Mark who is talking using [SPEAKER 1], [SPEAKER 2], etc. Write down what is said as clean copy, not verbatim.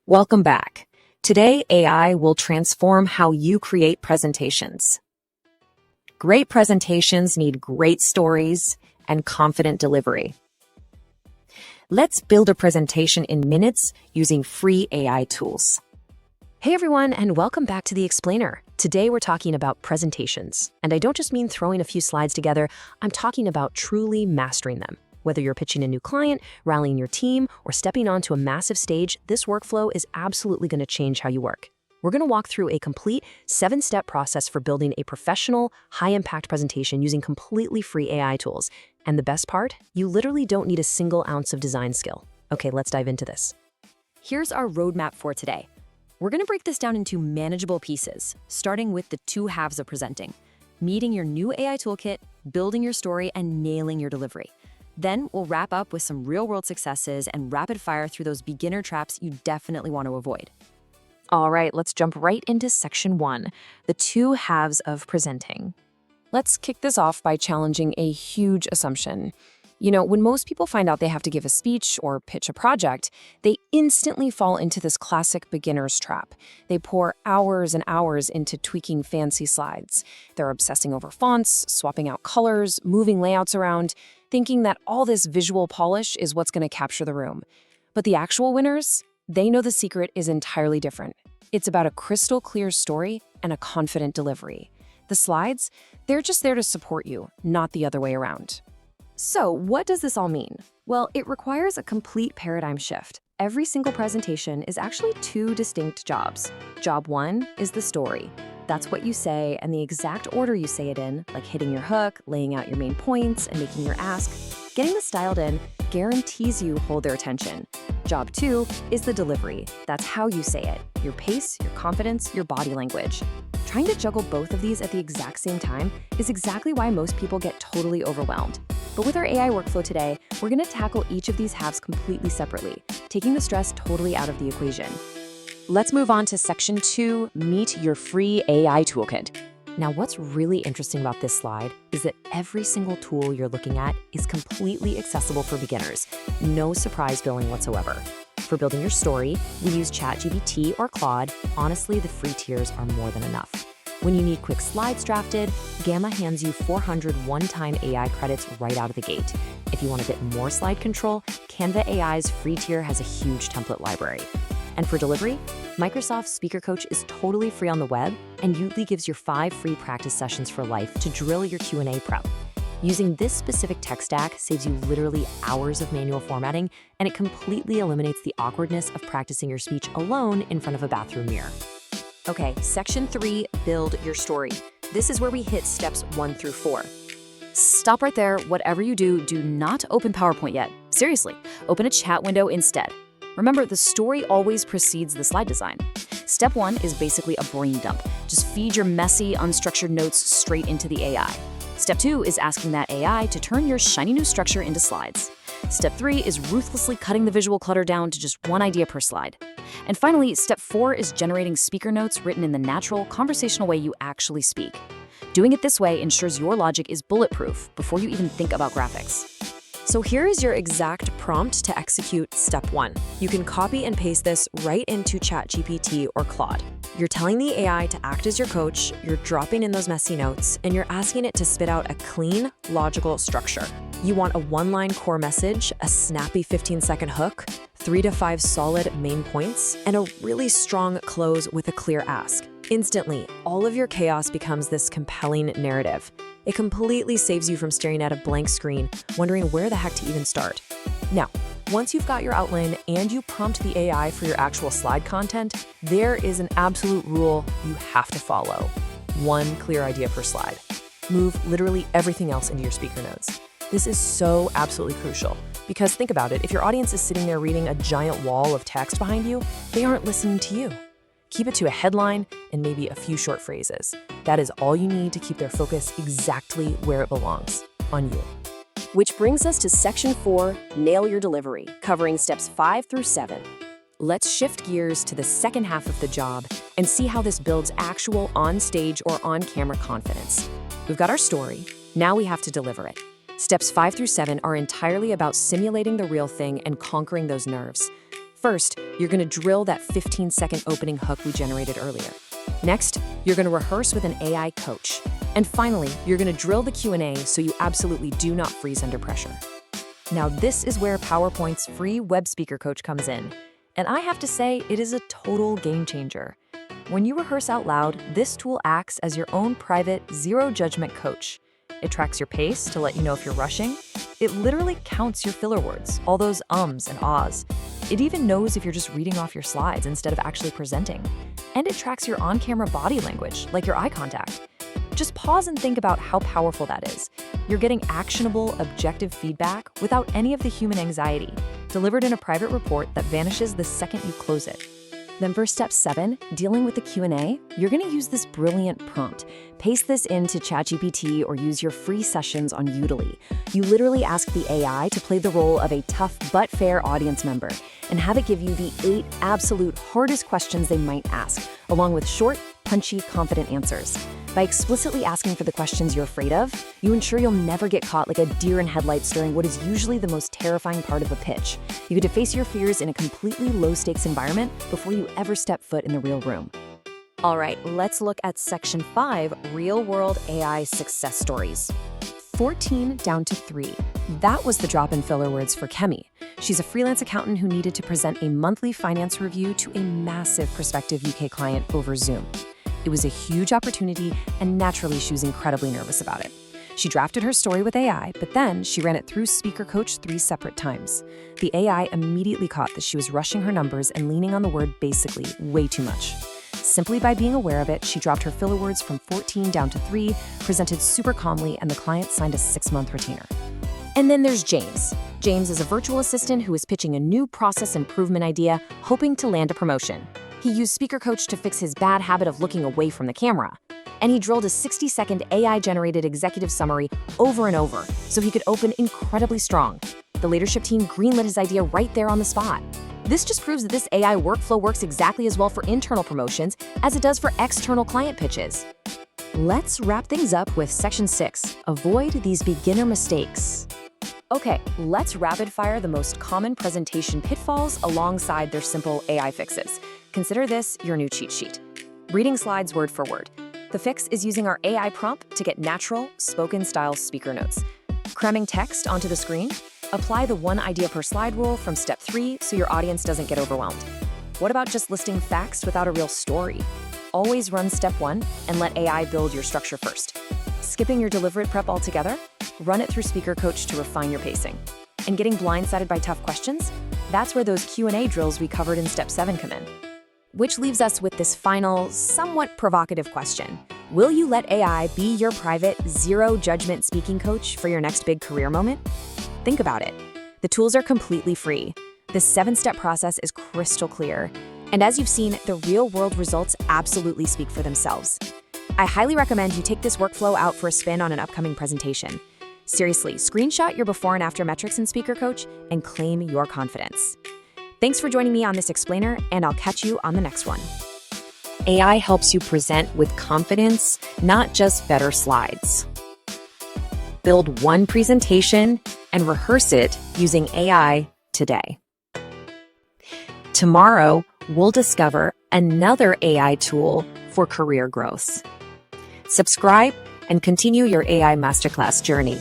[SPEAKER 1] Welcome back. Today, AI will transform how you create presentations. Great presentations need great stories and confident delivery. Let's build a presentation in minutes using free AI tools.
[SPEAKER 2] Hey everyone, and welcome back to The Explainer. Today we're talking about presentations. And I don't just mean throwing a few slides together, I'm talking about truly mastering them. Whether you're pitching a new client, rallying your team, or stepping onto a massive stage, this workflow is absolutely going to change how you work. We're going to walk through a complete 7-step process for building a professional, high-impact presentation using completely free AI tools. And the best part? You literally don't need a single ounce of design skill. Okay, let's dive into this. Here's our roadmap for today. We're going to break this down into manageable pieces, starting with the two halves of presenting: meeting your new AI toolkit, building your story, and nailing your delivery. Then we'll wrap up with some real-world successes and rapid fire through those beginner traps you definitely want to avoid. All right, let's jump right into section 1, the two halves of presenting. Let's kick this off by challenging a huge assumption. When most people find out they have to give a speech or pitch a project, they instantly fall into this classic beginner's trap. They pour hours and hours into tweaking fancy slides. They're obsessing over fonts, swapping out colors, moving layouts around, thinking that all this visual polish is what's going to capture the room. But the actual winners, they know the secret is entirely different. It's about a crystal clear story and a confident delivery. The slides, they're just there to support you, not the other way around. So what does this all mean? Well, it requires a complete paradigm shift. Every single presentation is actually two distinct jobs. Job 1 is the story. That's what you say and the exact order you say it in, like hitting your hook, laying out your main points, and making your ask. Getting this dialed in guarantees you hold their attention. Job 2 is the delivery. That's how you say it, your pace, your confidence, your body language. Trying to juggle both of these at the exact same time is exactly why most people get totally overwhelmed. But with our AI workflow today, we're going to tackle each of these halves completely separately, taking the stress totally out of the equation. Let's move on to section 2, meet your free AI toolkit. Now, what's really interesting about this slide is that every single tool you're looking at is completely accessible for beginners. No surprise billing whatsoever. For building your story, we use ChatGPT or Claude. Honestly, the free tiers are more than enough. When you need quick slides drafted, Gamma hands you 400 one-time AI credits right out of the gate. If you want a bit more slide control, Canva AI's free tier has a huge template library. And for delivery, Microsoft Speaker Coach is totally free on the web, and Yoodli gives you 5 free practice sessions for life to drill your Q&A prep. Using this specific tech stack saves you literally hours of manual formatting, and it completely eliminates the awkwardness of practicing your speech alone in front of a bathroom mirror. Okay, section 3, build your story. This is where we hit steps 1 through 4. Stop right there. Whatever you do, do not open PowerPoint yet. Seriously, open a chat window instead. Remember, the story always precedes the slide design. Step 1 is basically a brain dump. Just feed your messy, unstructured notes straight into the AI. Step 2 is asking that AI to turn your shiny new structure into slides. Step 3 is ruthlessly cutting the visual clutter down to just one idea per slide. And finally, step 4 is generating speaker notes written in the natural, conversational way you actually speak. Doing it this way ensures your logic is bulletproof before you even think about graphics. So here is your exact prompt to execute step 1. You can copy and paste this right into ChatGPT or Claude. You're telling the AI to act as your coach, you're dropping in those messy notes, and you're asking it to spit out a clean, logical structure. You want a 1-line core message, a snappy 15-second hook, 3 to 5 solid main points, and a really strong close with a clear ask. Instantly, all of your chaos becomes this compelling narrative. It completely saves you from staring at a blank screen, wondering where the heck to even start. Now, once you've got your outline and you prompt the AI for your actual slide content, there is an absolute rule you have to follow. 1 clear idea per slide. Move literally everything else into your speaker notes. This is so absolutely crucial, because think about it, if your audience is sitting there reading a giant wall of text behind you, they aren't listening to you. Keep it to a headline and maybe a few short phrases. That is all you need to keep their focus exactly where it belongs, on you. Which brings us to section 4, nail your delivery, covering steps 5 through 7. Let's shift gears to the second half of the job and see how this builds actual on-stage or on-camera confidence. We've got our story, now we have to deliver it. Steps 5 through 7 are entirely about simulating the real thing and conquering those nerves. First, you're going to drill that 15-second opening hook we generated earlier. Next, you're going to rehearse with an AI coach. And finally, you're going to drill the Q&A so you absolutely do not freeze under pressure. Now, this is where PowerPoint's free web speaker coach comes in. And I have to say, it is a total game changer. When you rehearse out loud, this tool acts as your own private, zero-judgment coach. It tracks your pace to let you know if you're rushing. It literally counts your filler words, all those ums and ahs. It even knows if you're just reading off your slides instead of actually presenting. And it tracks your on-camera body language, like your eye contact. Just pause and think about how powerful that is. You're getting actionable, objective feedback without any of the human anxiety, delivered in a private report that vanishes the second you close it. Then for step 7, dealing with the Q&A, you're going to use this brilliant prompt. Paste this into ChatGPT or use your free sessions on Yoodli. You literally ask the AI to play the role of a tough but fair audience member and have it give you the 8 absolute hardest questions they might ask, along with short, punchy, confident answers. By explicitly asking for the questions you're afraid of, you ensure you'll never get caught like a deer in headlights during what is usually the most terrifying part of a pitch. You get to face your fears in a completely low-stakes environment before you ever step foot in the real room. All right, let's look at Section 5, Real-World AI Success Stories. 14 down to 3. That was the drop-in filler words for Kemi. She's a freelance accountant who needed to present a monthly finance review to a massive prospective UK client over Zoom. It was a huge opportunity, and naturally, she was incredibly nervous about it. She drafted her story with AI, but then she ran it through Speaker Coach 3 separate times. The AI immediately caught that she was rushing her numbers and leaning on the word basically way too much. Simply by being aware of it, she dropped her filler words from 14 down to 3, presented super calmly, and the client signed a 6-month retainer. And then there's James. James is a virtual assistant who is pitching a new process improvement idea, hoping to land a promotion. He used Speaker Coach to fix his bad habit of looking away from the camera. And he drilled a 60-second AI-generated executive summary over and over so he could open incredibly strong. The leadership team greenlit his idea right there on the spot. This just proves that this AI workflow works exactly as well for internal promotions as it does for external client pitches. Let's wrap things up with Section 6, Avoid these beginner mistakes. Okay, let's rapid fire the most common presentation pitfalls alongside their simple AI fixes. Consider this your new cheat sheet. Reading slides word for word. The fix is using our AI prompt to get natural, spoken-style speaker notes. Cramming text onto the screen. Apply the 1 idea per slide rule from step 3 so your audience doesn't get overwhelmed. What about just listing facts without a real story? Always run step 1 and let AI build your structure first. Skipping your deliberate prep altogether? Run it through Speaker Coach to refine your pacing. And getting blindsided by tough questions? That's where those Q&A drills we covered in step 7 come in. Which leaves us with this final, somewhat provocative question. Will you let AI be your private, zero-judgment speaking coach for your next big career moment? Think about it. The tools are completely free. The 7-step process is crystal clear. And as you've seen, the real-world results absolutely speak for themselves. I highly recommend you take this workflow out for a spin on an upcoming presentation. Seriously, screenshot your before and after metrics in Speaker Coach and claim your confidence. Thanks for joining me on this explainer, and I'll catch you on the next one.
[SPEAKER 1] AI helps you present with confidence, not just better slides. Build one presentation and rehearse it using AI today. Tomorrow, we'll discover another AI tool for career growth. Subscribe and continue your AI Masterclass journey.